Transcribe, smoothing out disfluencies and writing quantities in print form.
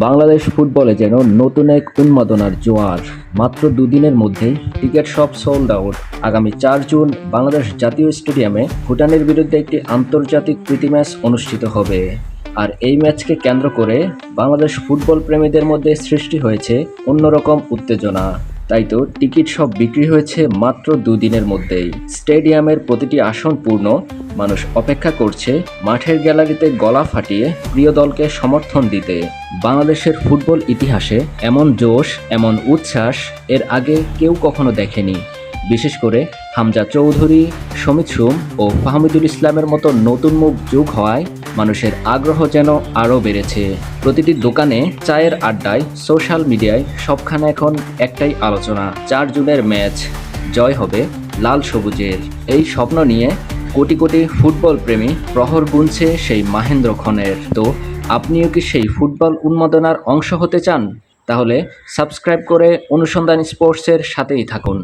বাংলাদেশ ফুটবলে যেন নতুন এক উন্মাদনার জোয়ার। মাত্র দুদিনের মধ্যেই টিকিট সব সোল্ড আউট। আগামী 4 জুন বাংলাদেশ জাতীয় স্টেডিয়ামে ভুটানের বিরুদ্ধে একটি আন্তর্জাতিক প্রীতি ম্যাচ অনুষ্ঠিত হবে। আর এই ম্যাচকে কেন্দ্র করে বাংলাদেশ ফুটবল প্রেমীদের মধ্যে সৃষ্টি হয়েছে অন্যরকম উত্তেজনা। তাই তো টিকিট সব বিক্রি হয়েছে মাত্র দুদিনের মধ্যেই। স্টেডিয়ামের প্রতিটি আসন পূর্ণ। মানুষ অপেক্ষা করছে মাঠের গ্যালারিতে গলা ফাটিয়ে প্রিয় দলকে সমর্থন দিতে। বাংলাদেশের ফুটবল ইতিহাসে এমন জোশ, এমন উচ্ছ্বাস এর আগে কেউ কখনো দেখেনি। বিশেষ করে হামজা চৌধুরী, সমিত সুম ও ফাহমিদুল ইসলামের মতো নতুন মুখ যোগ হওয়ায় মানুষের আগ্রহ যেন আরও বেড়েছে। প্রতিটি দোকানে, চায়ের আড্ডায়, সোশ্যাল মিডিয়ায় সবখানে এখন একটাই আলোচনা, 4 জুনের ম্যাচ, জয় হবে লাল সবুজের। এই স্বপ্ন নিয়ে কোটি কোটি ফুটবল প্রেমী প্রহর গুনছে সেই মাহেন্দ্রক্ষণের। তো আপনিও কি সেই ফুটবল উন্মাদনার অংশ হতে চান? তাহলে সাবস্ক্রাইব করে অনুসন্ধান স্পোর্টসের সাথেই থাকুন।